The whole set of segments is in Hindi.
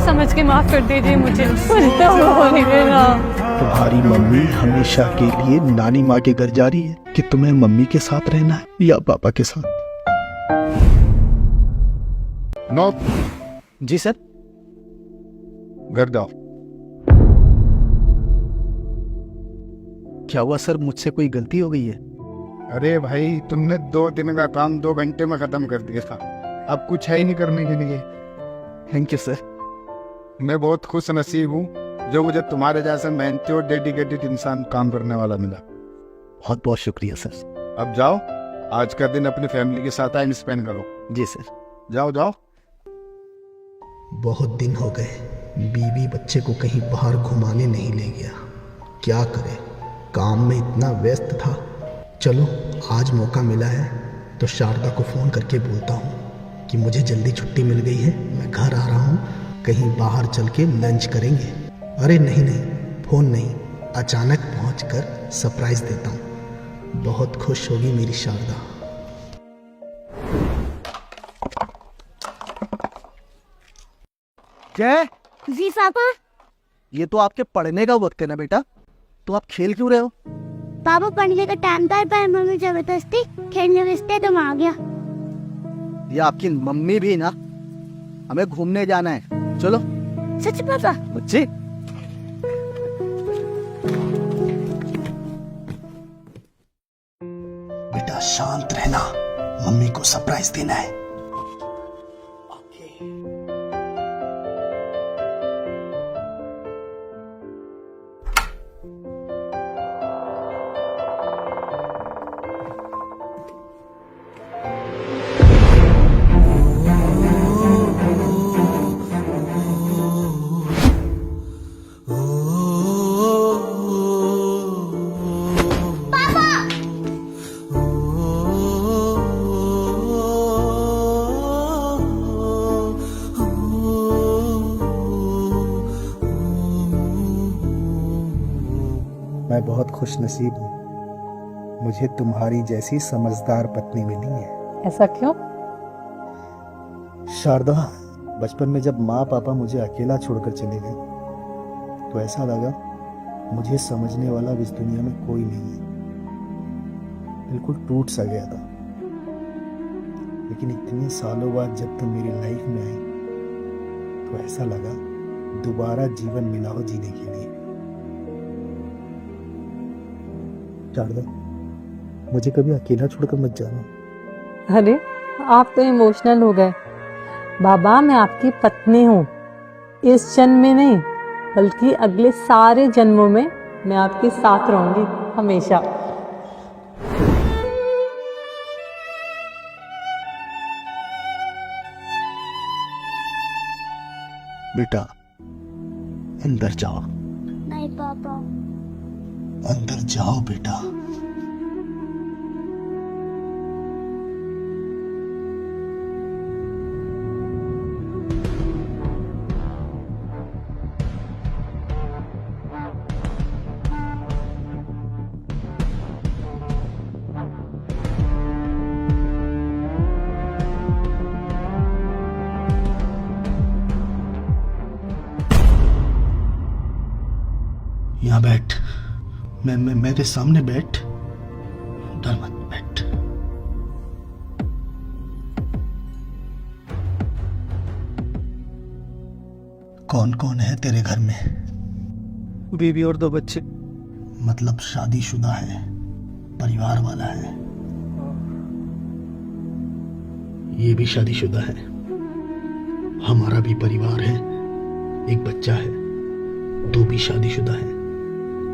समझ के माफ कर दीजिए मुझे। तुम्हारी मम्मी हमेशा के लिए नानी माँ के घर जा रही है कि तुम्हें मम्मी के साथ रहना है या पापा के साथ? नो। जी सर। घर जाओ। क्या हुआ सर, मुझसे कोई गलती हो गई है? अरे भाई, तुमने 2 दिन का काम 2 घंटे में खत्म कर दिया था। अब कुछ है ही नहीं करने के लिए। Thank you sir. मैं बहुत खुश नसीब हूँ जो मुझे तुम्हारे जैसे मेहनती और डेडिकेटेड इंसान काम करने वाला मिला। बहुत बहुत शुक्रिया सर। अब जाओ, आज का दिन अपनी फैमिली के साथ टाइम स्पेंड करो। जी सर। जाओ जाओ। बहुत दिन हो गए बीवी बच्चे को कहीं बाहर घुमाने नहीं ले गया। क्या करे, काम में इतना व्यस्त था। चलो आज मौका मिला है तो शारदा को फ़ोन करके बोलता हूँ कि मुझे जल्दी छुट्टी मिल गई है, मैं घर आ रहा हूँ, कहीं बाहर चल के लंच करेंगे। अरे नहीं नहीं, फ़ोन नहीं, अचानक पहुँचकर सरप्राइज़ देता हूँ। बहुत खुश होगी मेरी शारदा। जय जी पापा। ये तो आपके पढ़ने का वक्त है ना बेटा, तो आप खेल क्यों रहे हो? पापा पढ़ने का टाइम था पर मम्मी जबरदस्ती खेलने भेजते तो मैं आ गया। ये आपकी मम्मी भी ना, हमें घूमने जाना है, चलो। सच पापा? बच्चे बेटा शांत रहना, मम्मी को सरप्राइज देना है। मैं बहुत खुश नसीब हूँ, मुझे तुम्हारी जैसी समझदार पत्नी मिली है। ऐसा क्यों? शारदा, बचपन में जब माँ पापा मुझे अकेला छोड़कर चले गए तो ऐसा लगा मुझे समझने वाला इस दुनिया में कोई नहीं है। बिल्कुल टूट सा गया था। लेकिन इतने सालों बाद जब तुम मेरी लाइफ में आई तो ऐसा लगा दोबारा जीवन मिला हो जीने के लिए। शारदा, मुझे कभी अकेला छोड़कर मत जाना। अरे आप तो इमोशनल हो गए। बाबा, मैं आपकी पत्नी हूँ, इस जन्म में नहीं बल्कि अगले सारे जन्मों में मैं आपके साथ रहूंगी हमेशा। बेटा अंदर जाओ। नहीं पापा। अंदर जाओ बेटा। यहाँ बैठ, मैं मेरे सामने बैठ, डर मत, बैठ। कौन कौन है तेरे घर में? बीवी और 2 बच्चे। मतलब शादीशुदा है, परिवार वाला है? ये भी शादीशुदा है। हमारा भी परिवार है, एक बच्चा है। तू भी शादीशुदा है,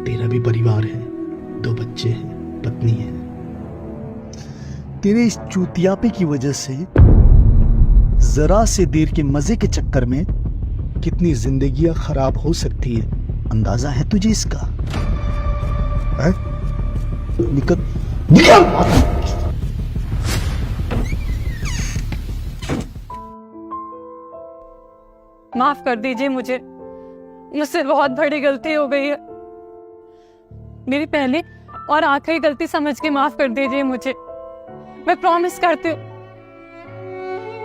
तेरा भी परिवार है, 2 बच्चे हैं, पत्नी है। तेरे इस चूतियापे की वजह से जरा से देर के मजे के चक्कर में कितनी जिंदगियां खराब हो सकती है, अंदाजा है तुझे इसका? है? निकल निकल। माफ कर दीजिए मुझे, मुझसे बहुत बड़ी गलती हो गई है। मेरी पहली और आखिरी गलती समझ के माफ कर दीजिए मुझे। मैं प्रॉमिस करती हूँ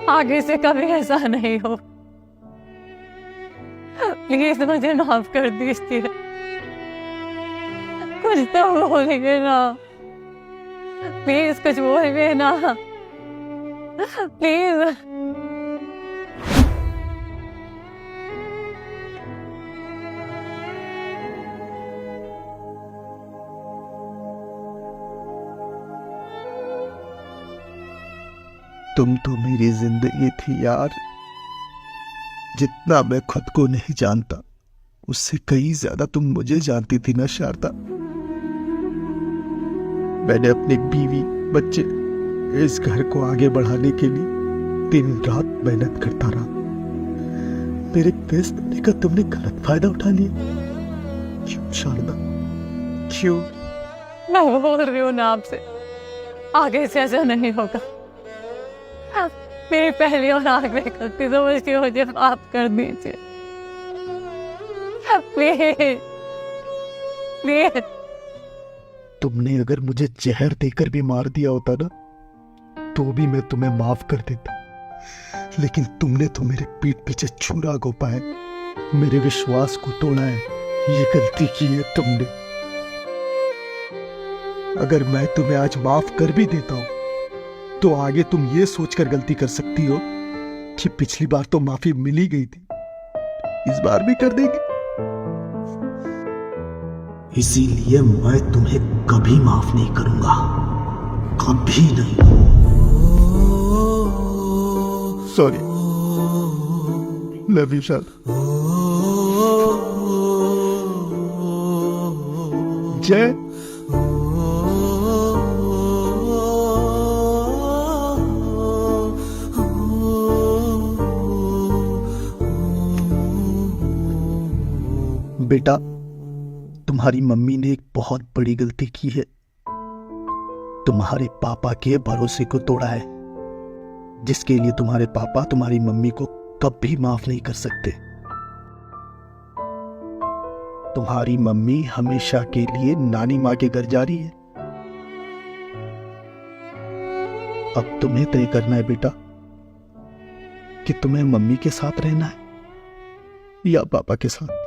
आगे से कभी ऐसा नहीं हो। प्लीज मुझे माफ कर दीजिए, कुछ तो बोलिए ना, प्लीज कुछ बोलिए ना, प्लीज। तुम तो मेरी जिंदगी थी यार। जितना मैं खुद को नहीं जानता उससे कहीं ज्यादा तुम मुझे जानती थी ना शारदा। मैंने अपनी बीवी बच्चे इस घर को आगे बढ़ाने के लिए दिन रात मेहनत करता रहा। मेरे व्यस्त होने का तुमने गलत फायदा उठा लिया। क्यों शारदा, क्यों? मैं बोल रही हूँ ना आपसे, आगे से ऐसा नहीं होगा। मेरी पहली और आखिरी गलती समझ के मुझे माफ कर दीजिए, प्लीज प्लीज। तुमने अगर मुझे जहर देकर भी मार दिया होता ना तो भी मैं तुम्हें माफ कर देता, लेकिन तुमने तो मेरे पीठ पीछे छुरा घोंपा है, मेरे विश्वास को तोड़ा है। ये गलती की है तुमने। अगर मैं तुम्हें आज माफ कर भी देता हूं तो आगे तुम ये सोचकर गलती कर सकती हो कि पिछली बार तो माफी मिल ही गई थी, इस बार भी कर देगी। इसीलिए मैं तुम्हें कभी माफ नहीं करूंगा, कभी नहीं। Sorry, love you sir. जय। बेटा, तुम्हारी मम्मी ने एक बहुत बड़ी गलती की है। तुम्हारे पापा के भरोसे को तोड़ा है, जिसके लिए तुम्हारे पापा तुम्हारी मम्मी को कभी माफ नहीं कर सकते। तुम्हारी मम्मी हमेशा के लिए नानी माँ के घर जा रही है। अब तुम्हें तय करना है बेटा कि तुम्हें मम्मी के साथ रहना है या पापा के साथ।